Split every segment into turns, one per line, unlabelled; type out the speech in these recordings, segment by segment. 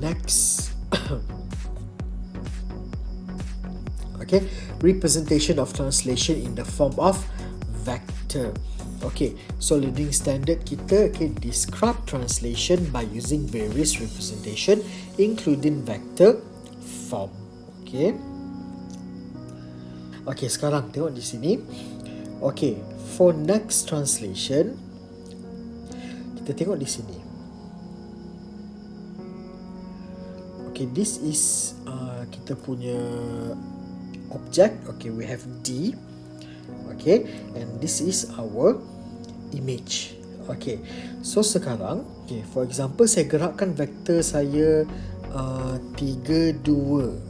Next. Okay, representation of translation in the form of vector. Okay, so learning standard kita describe translation by using various representation including vector form. Okay. Okay, sekarang tengok di sini. Okay, for next translation kita tengok di sini. Okay, this is kita punya object. Okay, we have D. Okay, and this is our image. Okay, so sekarang, okay, for example, saya gerakkan vektor saya 3, 2.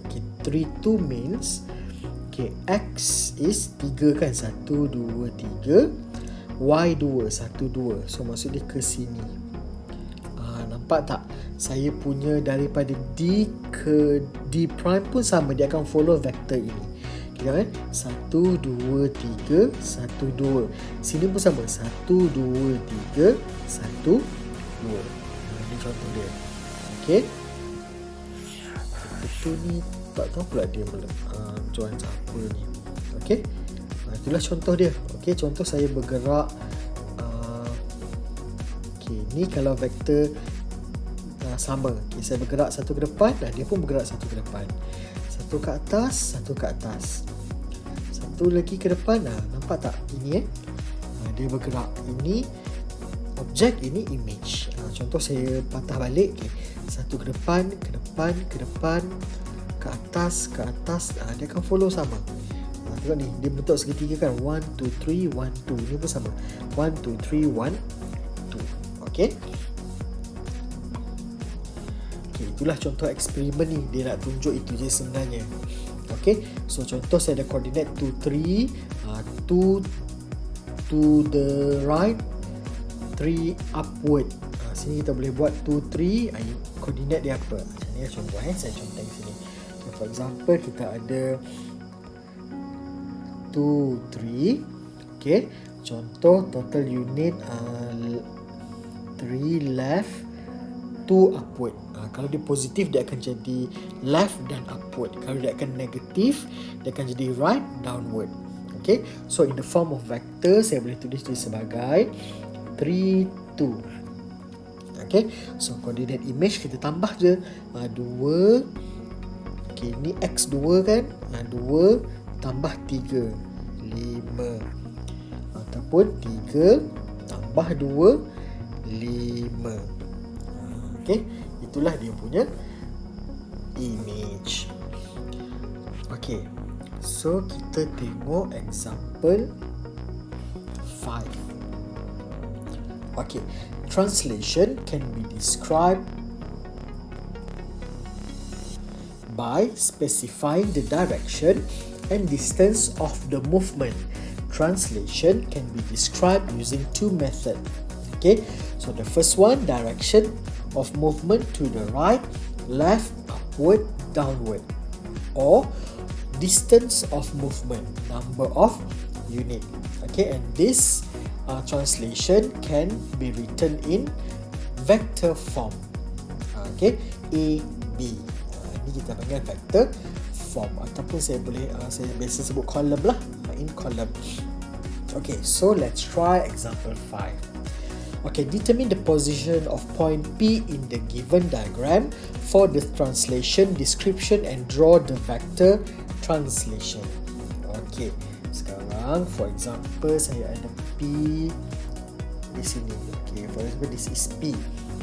Okay, 3, 2 means, okay, X is 3 kan, 1, 2, 3. Y 2, 1, 2. So maksud dia ke sini. Nampak tak? Saya punya daripada D ke D prime pun sama, dia akan follow vektor ini. Kita kan 1, 2, 3, 1, 2. Sini pun sama, 1, 2, 3, 1, 2. Ini contoh dia. Okay. Betul ni tak tahu pula dia jual apa ni. Okay. Itulah contoh dia. Okay, contoh saya bergerak. Okay, ni kalau vektor sama. Okay, saya bergerak satu ke depan dan dia pun bergerak satu ke depan. Satu ke atas, satu ke atas. Satu lagi ke depan. Nampak tak? Ini dia bergerak. Ini objek, ini image. Contoh saya patah balik. Okay. Satu ke depan, ke depan, ke depan, ke atas, ke atas. Dia akan follow sama. Tengok ni, dia bentuk segitiga kan. 1, 2, 3, 1, 2. Ini pun sama. 1, 2, 3, 1, 2. Okay. Itulah contoh eksperimen ni. Dia nak tunjuk itu je sebenarnya. Okay. So contoh saya ada koordinat 2, 3. 2 to the right, 3 upward. Sini kita boleh buat 2, 3. Koordinat dia apa? Macam ni contoh. Saya contoh di sini. Okay, for example, kita ada 2, 3. Okay. Contoh total unit 3 left, 2 upward. Kalau dia positif, dia akan jadi left dan upward. Kalau dia akan negatif, dia akan jadi right, downward. Okay, so in the form of vector, saya boleh tulis dia sebagai 3, 2. Okay, so coordinate image kita tambah je 2. Okay, ni X2 kan, 2 tambah 3, 5. Ataupun 3 tambah 2, 5. Okay, itulah dia punya image. Okay, so kita tengok example 5. Okay, translation can be described by specifying the direction and distance of the movement. Translation can be described using two methods. Okay, so the first one, direction of movement to the right, left, upward, downward, or distance of movement, number of unit. Okay, and this translation can be written in vector form. Okay, A, B. Ini kita panggil vector form, ataupun saya biasa sebut column lah, in column. Okay, so let's try example 5. Okay, determine the position of point P in the given diagram for the translation, description and draw the vector translation. Okay, sekarang for example saya ada P di sini. Okay, for example this is P.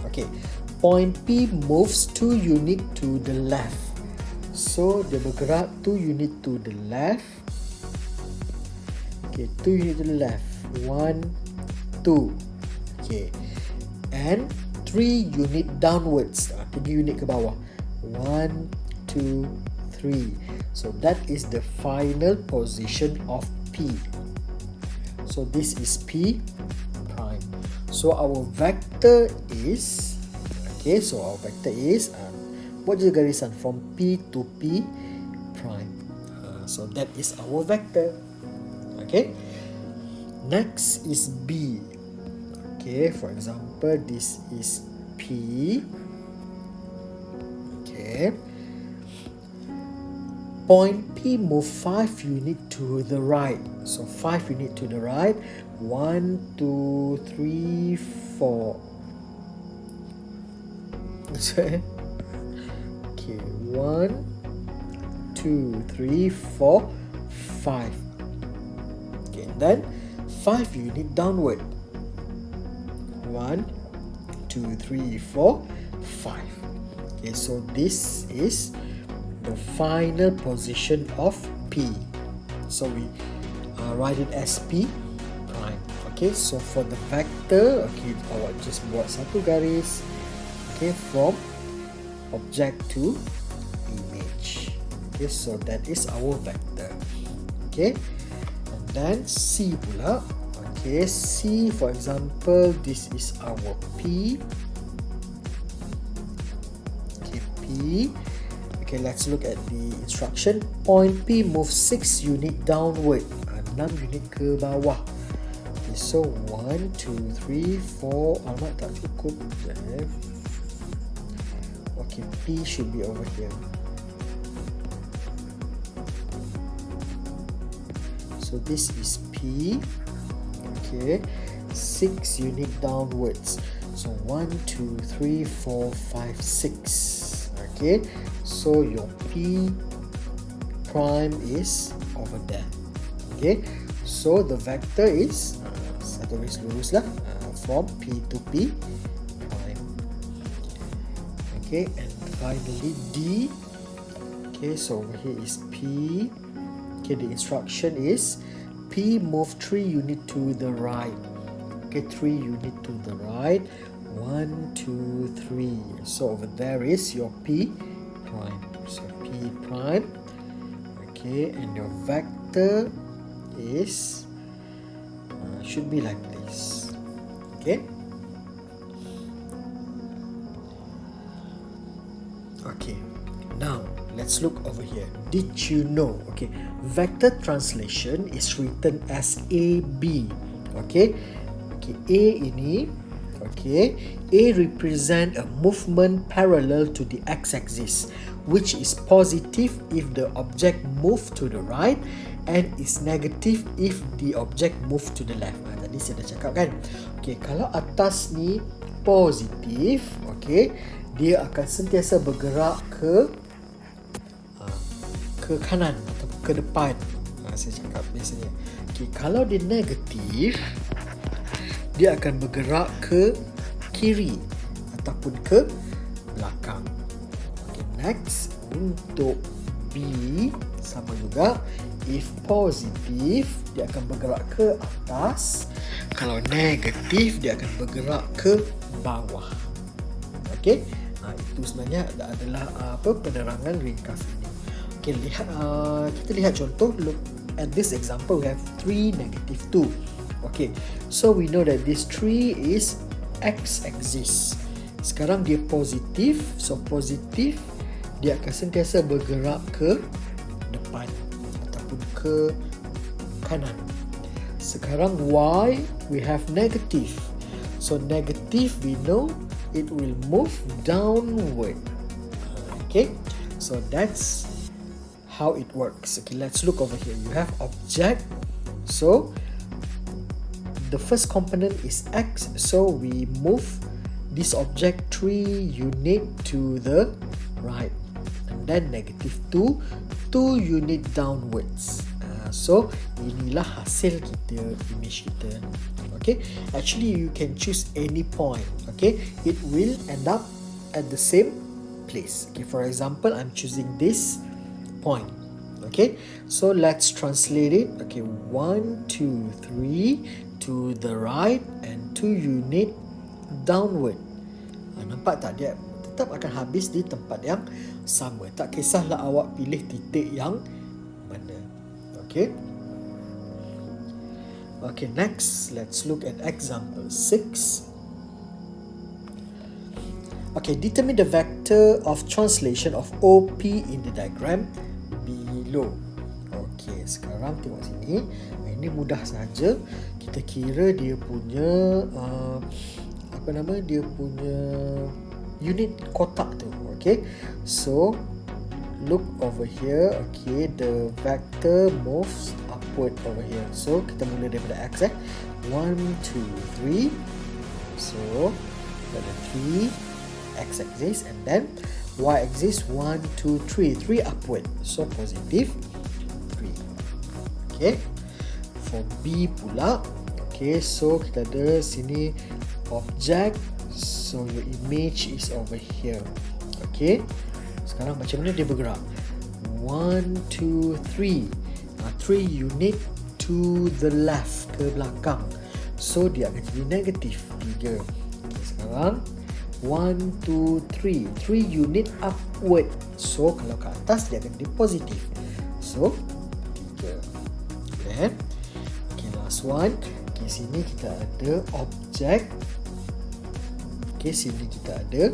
Okay, point P moves 2 unit to the left. So dia bergerak 2 unit to the left. Okay, 2 unit to the left. 1, 2. Okay, and 3 unit downwards. 3 unit ke bawah. 1, 2, 3. So that is the final position of P. So this is P prime. So our vector is, okay, so our vector is buat je garisan from P to P prime. So that is our vector. Okay, next is B. Okay, for example, this is P. Okay. Point P move 5 unit to the right. So 5 unit to the right. 1, 2, 3, 4. Okay, 1, 2, 3, 4, 5. Okay, and then 5 unit downward. 1, 2, 3, 4, 5. Okay, so this is the final position of P. So we write it as P prime. Okay, so for the vector, okay, awak just buat satu garis. Okay, from object to image. Okay, so that is our vector. Okay, and then C pula. Okay, C, for example, this is our P. Okay, P. Okay, let's look at the instruction. Point P move 6 unit downward. 6 unit ke bawah. Okay, so 1, 2, 3, 4. Alamak, tak cukup. Okay, P should be over here. So this is P. Okay, 6 unit downwards. So 1, 2, 3, 4, 5, 6. Okay, so your P prime is over there. Okay, so the vector is satu garis lurus lah, from P to P prime. Okay, and finally D. Okay, so over here is P. Okay, the instruction is P move 3 unit to the right. Okay, 3 unit to the right. 1, 2, 3. So over there is your P prime. So P prime. Okay, and your vector is should be like this. Okay. Okay, now let's look over here. Did you know? Okay, vector translation is written as AB. Okay, okay, A ini, okay, A represent a movement parallel to the x-axis, which is positive if the object move to the right and is negative if the object move to the left. Tadi saya dah cakap kan. Okay, kalau atas ni positif, okay, dia akan sentiasa bergerak ke kanan atau ke depan. Saya cakap biasanya. Okay, kalau dia negatif, dia akan bergerak ke kiri ataupun ke belakang. Okay, next untuk B sama juga. If positif, dia akan bergerak ke atas. Kalau negatif, dia akan bergerak ke bawah. Okay, itu sebenarnya adalah penerangan ringkas ini. Okay, kita lihat contoh. Look at this example. We have 3, -2. Okay, so we know that this 3 is x-axis. Sekarang dia positif. So positif, dia akan sentiasa bergerak ke depan ataupun ke kanan. Sekarang Y, we have negative. So negative, we know it will move downward. Okay, so that's how it works. Okay, let's look over here. You have object. So the first component is x. So we move this object 3 unit to the right. And then -2, 2 unit downwards. So inilah hasil kita, image kita. Okay, actually you can choose any point. Okay, it will end up at the same place. Okay, for example, I'm choosing this point. Okay, so let's translate it. Okay, 1, 2, 3 to the right and 2 unit downward. Nampak tak, dia tetap akan habis di tempat yang sama. Tak kisahlah awak pilih titik yang mana. Okay. Okay, next let's look at example 6. Okay, determine the vector of translation of OP in the diagram below. Okay, sekarang tengok sini. Ini mudah saja. Kita kira dia punya dia punya unit kotak tu. Okay, Okay, so look over here. Okay, the vector moves upward over here. So kita mula daripada x 1, 2, 3. So ada 3 x-axis and then y-axis 1, 2, 3. 3 upward. So positive 3. Okay, for B pula. Okay, so kita ada sini object. So your image is over here. Okay, sekarang macam mana dia bergerak? 1, 2, 3. 3 unit to the left, ke belakang. So dia akan jadi negatif 3. Okay, sekarang 1, 2, 3. 3 unit upward. So kalau ke atas dia akan jadi positif. So 3. Okay, okay, last one. Okay, sini kita ada object. Okay, sini kita ada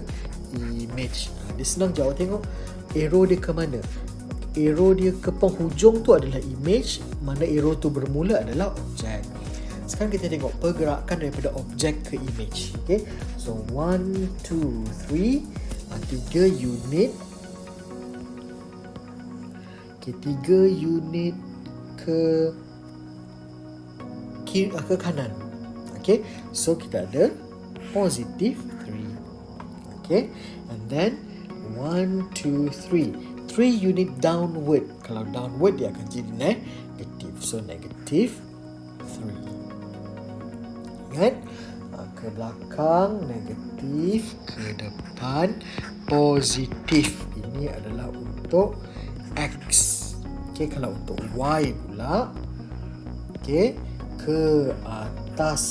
image. Dia senang jawab, tengok arrow dia ke mana. Arrow dia ke penghujung tu adalah image, mana arrow tu bermula adalah objek. Sekarang kita tengok pergerakan daripada objek ke image. Okay, so 1, 2, 3. 3 unit. Okay, 3 unit ke kiri, ke kanan. Okay, so kita ada positif 3. Okay, and then 1, 2, 3. 3 unit downward. Kalau downward dia akan jadi negative. So negative 3. Ingat, ke belakang negatif, ke depan positif. Ini adalah untuk X. Okay, kalau untuk Y pula, okay, ke atas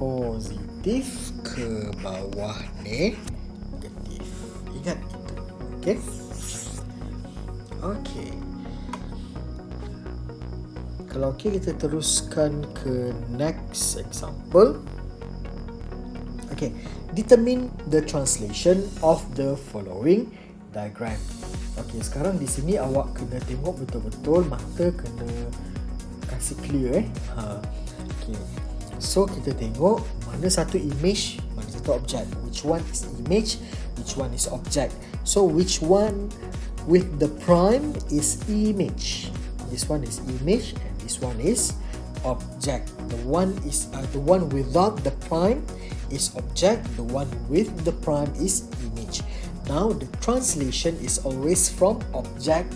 positif, ke bawah negatif. Ingat itu. Okay. Okay. Kalau okay, kita teruskan ke next example. Okay. Determine the translation of the following diagram. Okay, sekarang di sini awak kena tengok betul-betul, mata kena kasih clear Okay. So kita tengok mana satu image, mana satu object. Which one is image, which one is object. So which one with the prime is image. This one is image and this one is object. The one without the prime is object. The one with the prime is image. Now the translation is always from object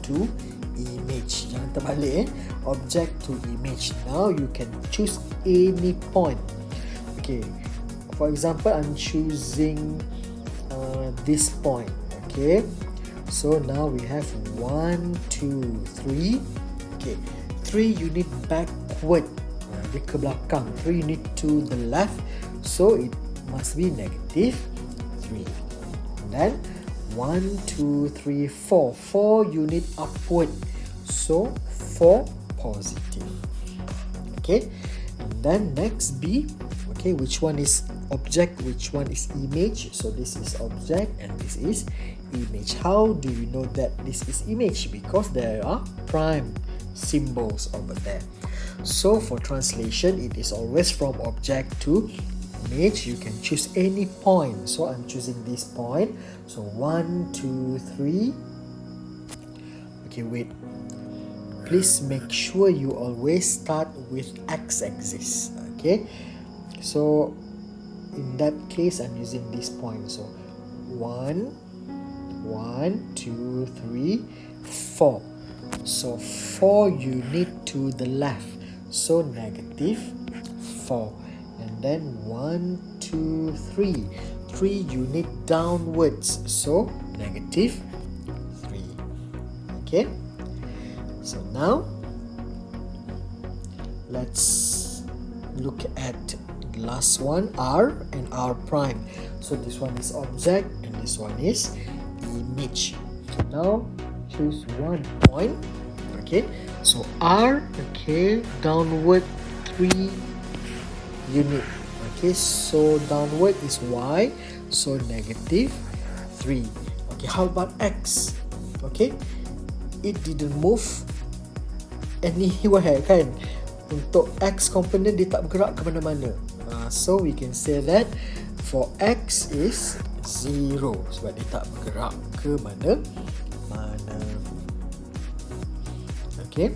to image. Jangan terbalik Object to image. Now you can choose any point. Okay, for example, I'm choosing this point. Okay, so now we have 1, 2, 3. Okay, 3 unit backward. Dia ke belakang. 3 unit to the left. So it must be negative 3. And then 1, 2, 3, 4. 4 unit upward. So 4 positive. Okay, and then next B. Okay, which one is object, which one is image? So this is object and this is image. How do you know that this is image? Because there are prime symbols over there. So for translation, it is always from object to image. You can choose any point. So I'm choosing this point. So 1, 2, 3. Okay, wait. Please make sure you always start with x-axis. Okay, so in that case I'm using this point. So 1, 2, 3, 4. So 4 unit to the left. So negative 4. And then 1, 2, 3. 3 unit downwards. So negative 3. Okay. So now, let's look at the last one, R and R prime. So this one is object and this one is image. So now, choose one point. Okay, so R, okay, downward 3 unit. Okay, so downward is Y, so negative 3. Okay, how about X? Okay, it didn't move anywhere kan. Untuk X component dia tak bergerak ke mana-mana. So we can say that for X is 0 sebab dia tak bergerak ke mana-mana. Okay.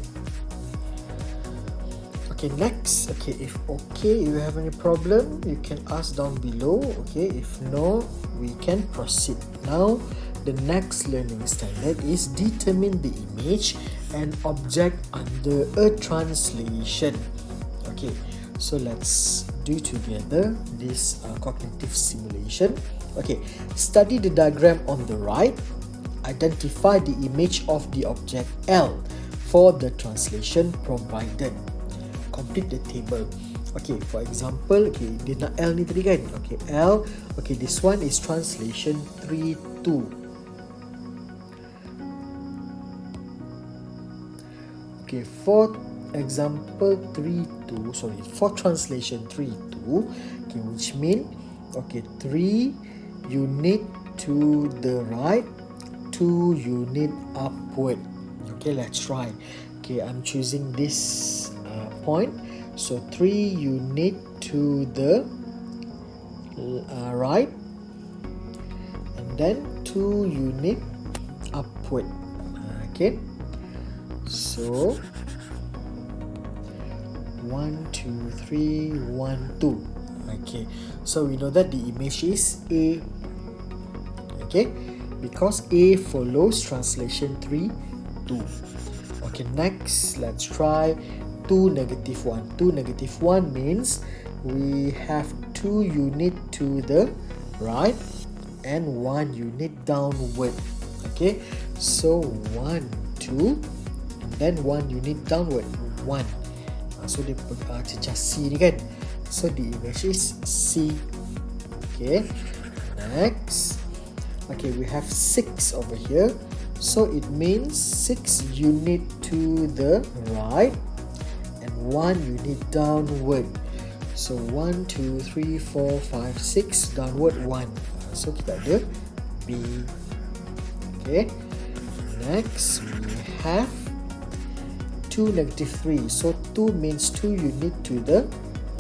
Okay, next. Okay, if you have any problem, you can ask down below. Okay, if no, we can proceed. Now, the next learning standard is determine the image and object under a translation. Okay, so let's do together this cognitive simulation. Okay, study the diagram on the right. Identify the image of the object L for the translation provided. Complete the table. Okay, for example, okay, dia nak L ni tadi kan? Okay, L. Okay, this one is translation 3:2. Okay, for example 3:2, for translation 3:2, okay, which mean, okay, 3 unit to the right, 2 unit upward. Okay, let's try. Okay, I'm choosing this point. So 3 unit to the right, and then 2 unit upward. Okay, so 1, 2, 3, 1, 2. Okay, so we know that the image is A. Okay, because A follows translation 3:2. Okay, next let's try 2, -1. 2, -1 means we have 2 unit to the right and 1 unit downward. Okay, so 1, 2, and then 1 unit downward, 1. So dia cecah C ni kan. So the image is C. Okay, next. Okay, we have 6 over here. So it means 6 unit to the right and 1 unit downward. So 1, 2, 3, 4, 5, 6, downward 1. So kita ada B. Okay, next we have 2, -3. So 2 means 2 unit to the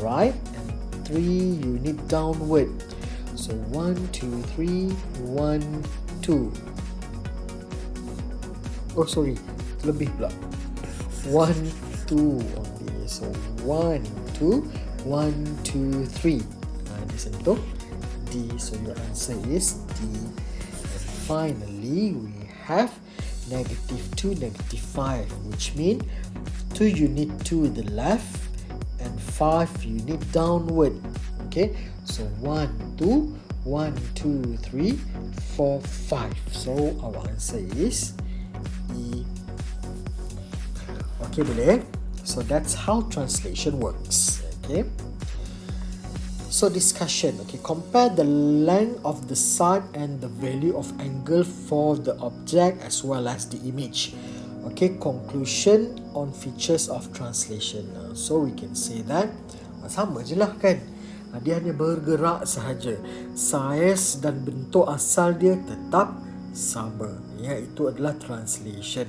right and 3 unit downward. So 1, 2, 3, 1, 2. Oh sorry, lebih pula. 1, 2 only. So 1, 2, 1, 2, 3. This untuk D. So your answer is D. And finally, we have -2, -5, which mean 2 unit to the left and 5 unit downward. Okay, so 1, 2, 1, 2, 3, 4, 5. So our answer is E. Okay, boleh? So that's how translation works. Okay. So discussion. Okay, compare the length of the side and the value of angle for the object as well as the image. Okay, conclusion on features of translation. So we can say that sama je lah kan. Dia hanya bergerak sahaja. Saiz dan bentuk asal dia tetap sama, iaitu adalah translation.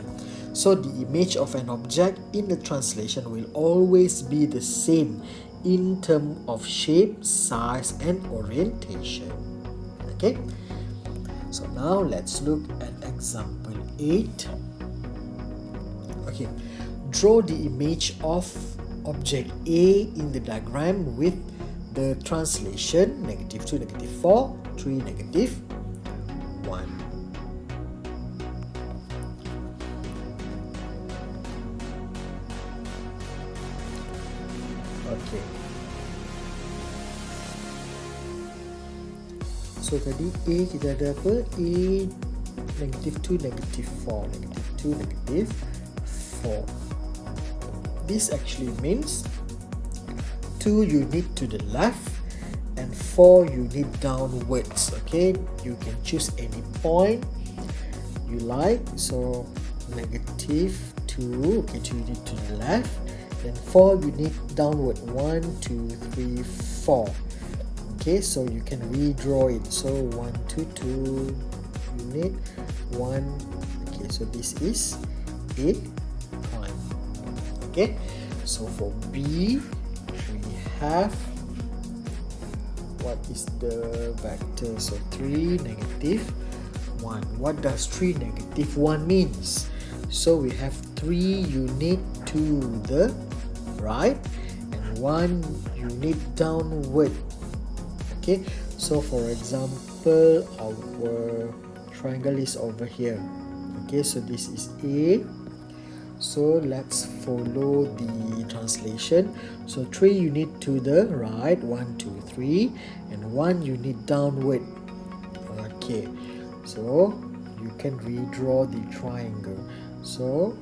So the image of an object in the translation will always be the same in terms of shape, size and orientation. Okay, so now let's look at example 8. Okay, draw the image of object A in the diagram with the translation -2, -4, 3, -1. Okay. So tadi A kita ada apa? A -2, -4, -2, -4. This actually means 2 unit to the left and 4 unit downwards. Okay, you can choose any point you like. So -2, okay, 2 unit to the left, then 4 unit downward, 1, 2, 3, 4. Okay, so you can redraw it. So 1, 2, 2 unit, 1. Okay, so this is A prime. Okay, so for B we have what is the vector? So 3, negative 1. What does 3, negative 1 means? So we have 3 unit to the right and 1 unit downward. Okay, so for example, our triangle is over here. Okay, so this is A. So let's follow the translation. So 3 unit to the right, 1, 2, 3, and 1 unit downward. Okay, so you can redraw the triangle. So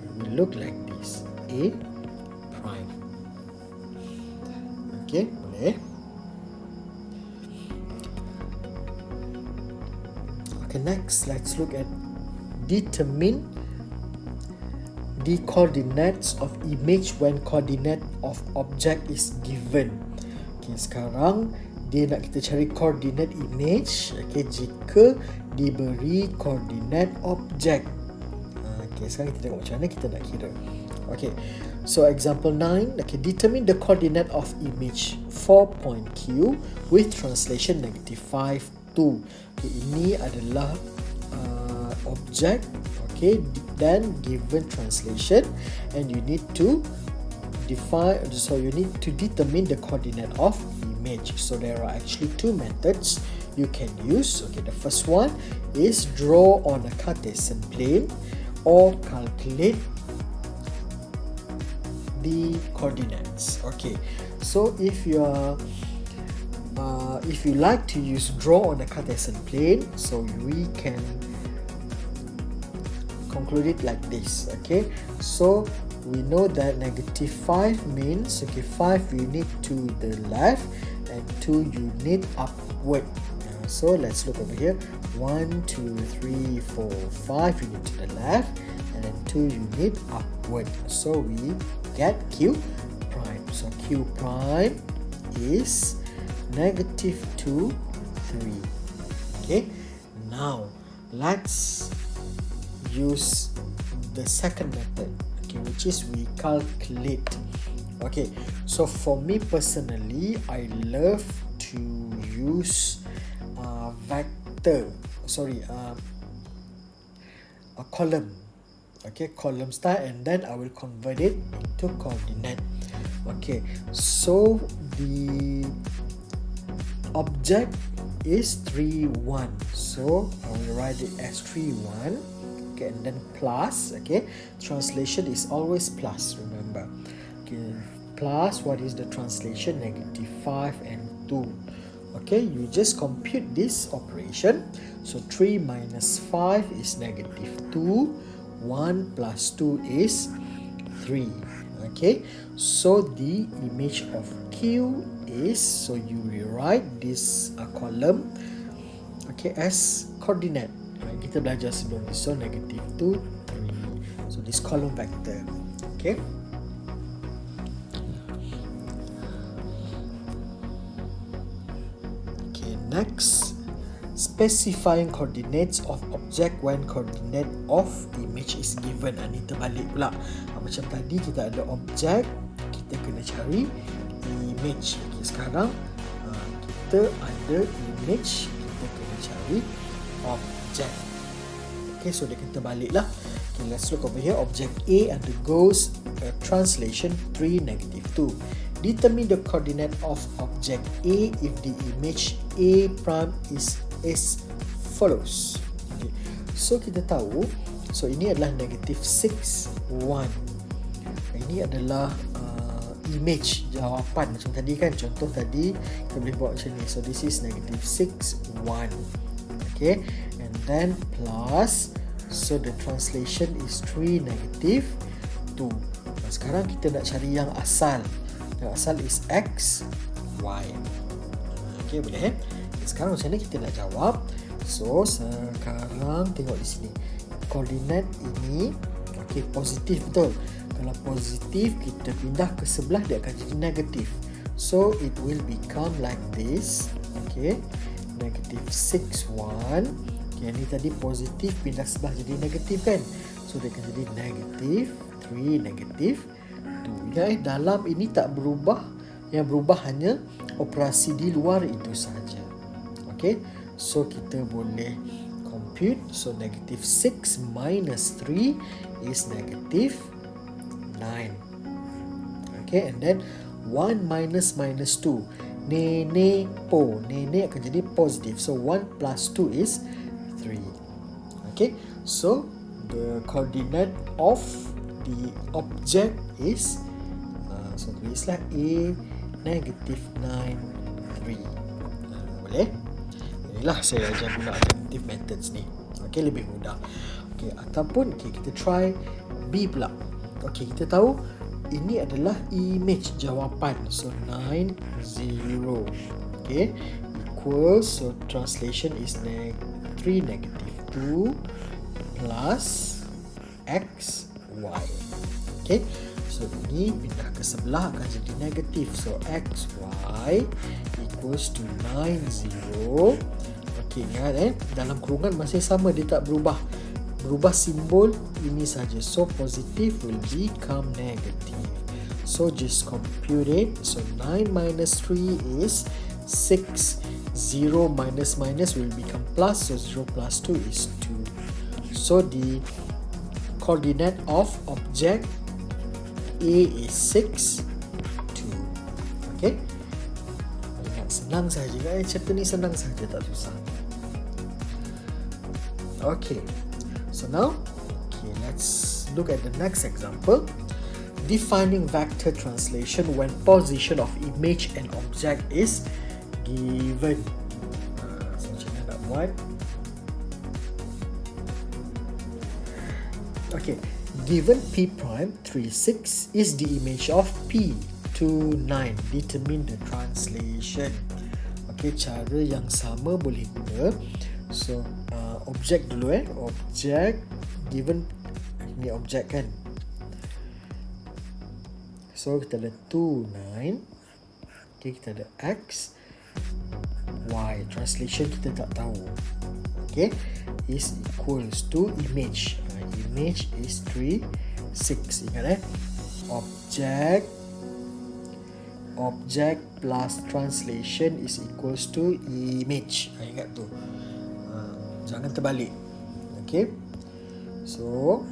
it will look like this, A prime. Okay, boleh. Okay, next let's look at determine the coordinates of image when coordinate of object is given. Okay, sekarang dia nak kita cari coordinate image, okay, jika diberi coordinate object. Okay, sekarang kita tengok macam mana kita nak kira. Okay, so example 9, okay, determine the coordinate of image 4 point Q with translation -5, 2. Okay, ini adalah object. Okay, then given translation, and you need to determine the coordinate of image. So there are actually 2 methods you can use. Okay, the first one is draw on a Cartesian plane or calculate the coordinates. Okay, so if you like to use draw on a Cartesian plane, so we can conclude it like this. Okay, so we know that -5 means, okay, 5 unit to the left and 2 unit upward. So let's look over here, 1, 2, 3, 4, 5 unit to the left and then 2 unit upward. So we get Q prime. So Q prime is -2, 3. Okay, now let's use the second method, okay, which is we calculate. Okay, so for me personally, I love to use a column. Okay, column style, and then I will convert it into coordinate. Okay, so the object is 3, 1. So I will write it as 3, 1. Okay, and then plus. Okay, translation is always plus, remember. Okay, plus, what is the translation? -5 and 2. Okay, you just compute this operation. So 3 minus 5 is -2. 1 plus 2 is 3. Okay, so the image of Q is, so you rewrite this column, okay, as coordinate. Kita belajar sebelum ni, so -2, 3. So this column vector. Okay, next, specifying coordinates of object when coordinate of image is given. Ini terbalik pula. Macam tadi kita ada object, kita kena cari image. Okay, sekarang kita ada image, kita kena cari object. Okay, so dia kena terbalik lah. Okay, let's look over here. Object A undergoes translation 3, -2. Determine the coordinate of object A if the image A prime is as follows. Okay. So kita tahu, so ini adalah -6, 1. Ini adalah image jawapan macam tadi kan. Contoh tadi kita boleh buat macam ni. So this is -6, 1. Okay, and then plus, so the translation is 3, -2. Sekarang kita nak cari yang asal. Yang asal is X, Y. Okay, boleh? Sekarang macam mana kita nak jawab? So sekarang tengok di sini, koordinat ini, okay, positif betul. Kalau positif, kita pindah ke sebelah, dia akan jadi negatif. So it will become like this. Okay, -6, 1. Okay, ini tadi positif, pindah sebelah jadi negatif kan. So dia akan jadi -3, -2. Ingat dalam ini tak berubah. Yang berubah hanya operasi di luar itu saja. Okay, so kita boleh compute. So negative 6 minus 3 is negative 9. Okay, and then 1 minus minus 2. Nenek akan jadi positive. So 1 plus 2 is 3. Okay, so the coordinate of the object is so tulislah A negative 9, 3. Boleh? Inilah saya ajar guna alternative methods ni. Okay, lebih mudah. Okay, ataupun kita try B pula. Okay, kita tahu ini adalah image jawapan. So 9, 0. Okay, equals, so translation is 3 negative 2 plus x, y. Okay, so ini pindah ke sebelah akan jadi negatif. So x, y equals to 9, 0. Okay, ingat dalam kurungan masih sama, dia tak berubah. Berubah simbol ini saja. So positive will become negative. So just compute it. So 9 minus 3 is 6. 0 minus minus will become plus. So 0 plus 2 is 2. So the coordinate of object A is 6, 2. Okay, ingat, senang saja kan? Cerita ni senang saja, tak susah. Okay, so now let's look at the next example. Defining vector translation when position of image and object is given. So macam mana nak buat? Okay, given P prime 3, 6 is the image of P 2, 9. Determine the translation. Okay, cara yang sama boleh guna. So object dulu object, given ni object kan. So kita ada 2, 9. Okay, kita ada x, y. Translation kita tak tahu. Okay, is equals to image. Image is 3, 6. Ingat object plus translation is equals to image. Ingat tu. Jangan terbalik. Okay, so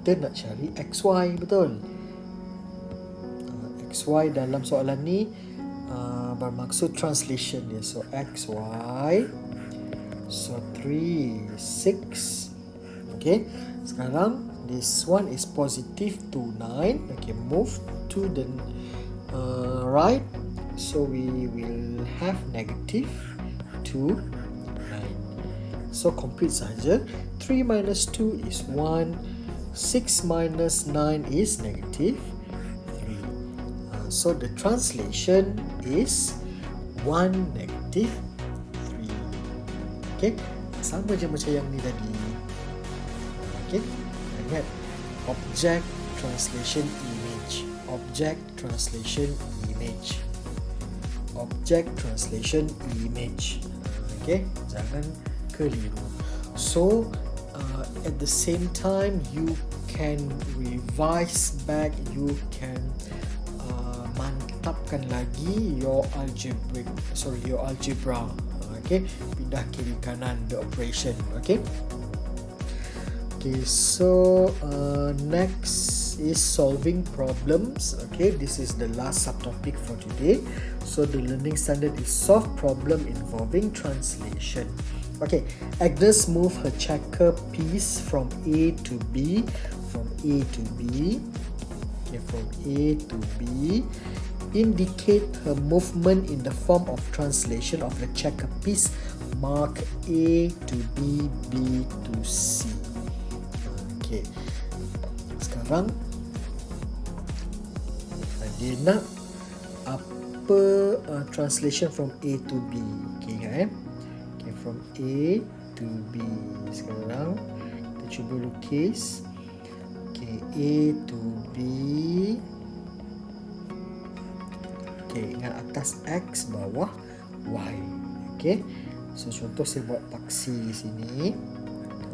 kita nak cari xy, betul? xy dalam soalan ni bermaksud translation dia. So xy, so 3, 6. Okay, sekarang this one is positive 2, 9. Okay, move to the right. So we will have negative 2, 9. So complete saja. 3 minus 2 is 1. 6 minus 9 is negative 3. So the translation is 1, negative 3. Okay, sama je macam yang ni tadi. Okay, ingat object translation image, object translation image, object translation image. Okay, jangan keliru. So at the same time you can revise back, you can mantapkan lagi your algebra. Okay, pindah kiri kanan the operation. Okay, so next is solving problems. Okay, this is the last subtopic for today. So the learning standard is solve problem involving translation. Okay, Agnes move her checker piece from A to B, from A to B. Okay, from A to B. Indicate her movement in the form of translation of the checker piece. Mark A to B, B to C. Okay, sekarang dia nak apa translation from A to B. Okay, ingat okay, from A to B. Sekarang kita cuba lukis. Okay, A to B. Okay, ingat atas X, bawah Y. Okay, so contoh saya buat paksi sini.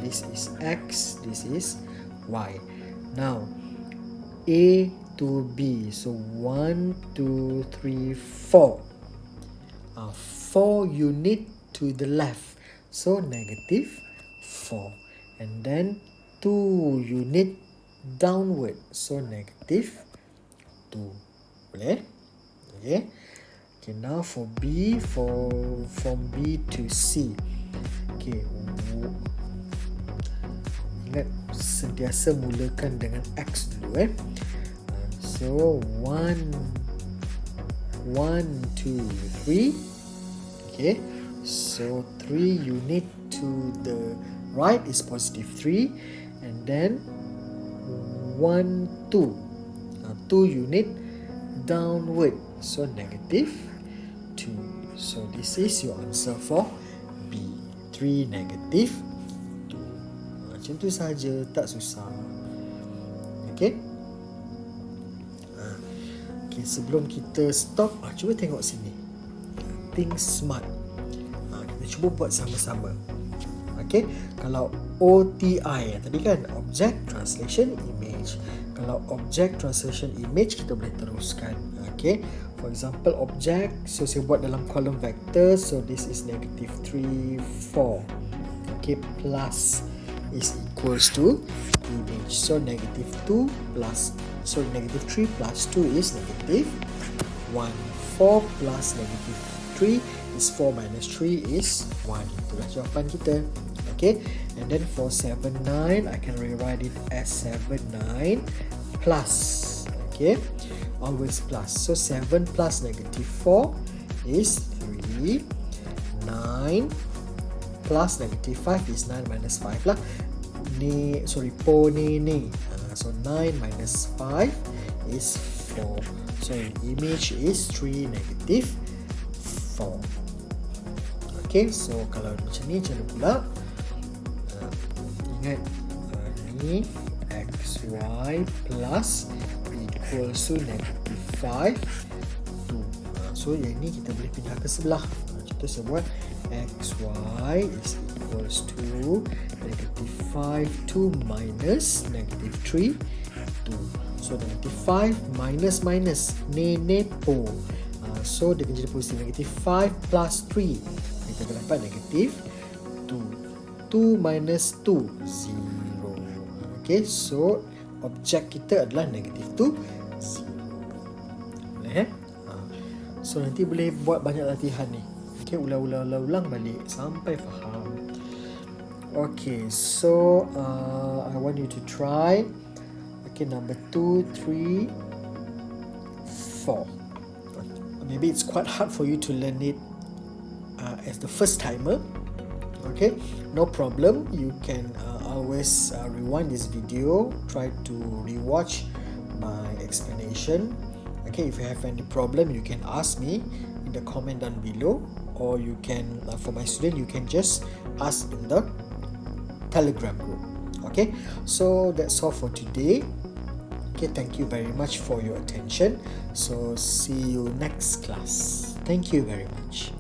This is X, this is Y. Now A to B. So 1, 2, 3, 4. 4 unit to the left, so negative 4, and then 2 unit downward, so negative 2. Boleh? Okay. Okay, now for B, from B to C. Okay, ingat sentiasa mulakan dengan X dulu So 1, 2, 3. Okay, so 3 unit to the right is positive 3, and then 1, 2. 2 unit downward, so negative 2. So this is your answer for B. 3 negative 2. Macam tu saja, tak susah. Okay. Okay, sebelum kita stop, cuba tengok sini. Think smart. Kita cuba buat sama-sama. Okay, kalau OTI tadi kan, Object Translation Image. Kalau Object Translation Image, kita boleh teruskan. Okay, for example object, so saya buat dalam column vector, so this is negative 3, 4. Okay, plus is equals to image, so negative 2 plus, so negative 3 plus 2 is negative 1. 4 plus negative 3 is 4 minus 3 is 1. Itulah jawapan kita. Okay, and then for 7, 9, I can rewrite it as 7, 9 plus. Okay, always plus. So 7 plus negative 4 is 3. 9 plus negative 5 is 9 minus 5 lah. Ni, sorry, ni. So 9 minus 5 is 4. So image is 3 negative 4. Okay, so kalau macam ni, macam mana pula? Ingat, ni xy plus equals to negative 5, 2. So yang ni kita boleh pindah ke sebelah. Contoh saya buat xy is equals to negative 5, 2 minus negative 3, 2. So negative 5 minus nepo. So dia akan jadi positif. Negative 5 plus 3, kita akan dapat negative 2. 2 minus 2, 0. Okay, so objek kita adalah negative 2, 0. Boleh So nanti boleh buat banyak latihan ni. Okay, ulang balik sampai faham. Okay, so I want you to try. Okay, number 2, 3, 4. Maybe it's quite hard for you to learn it as the first timer. Okay, no problem. You can always rewind this video, try to rewatch my explanation. Okay, if you have any problem, you can ask me in the comment down below, or you can, for my student, you can just ask in the Telegram group. Okay, so that's all for today. Okay, thank you very much for your attention. So see you next class. Thank you very much.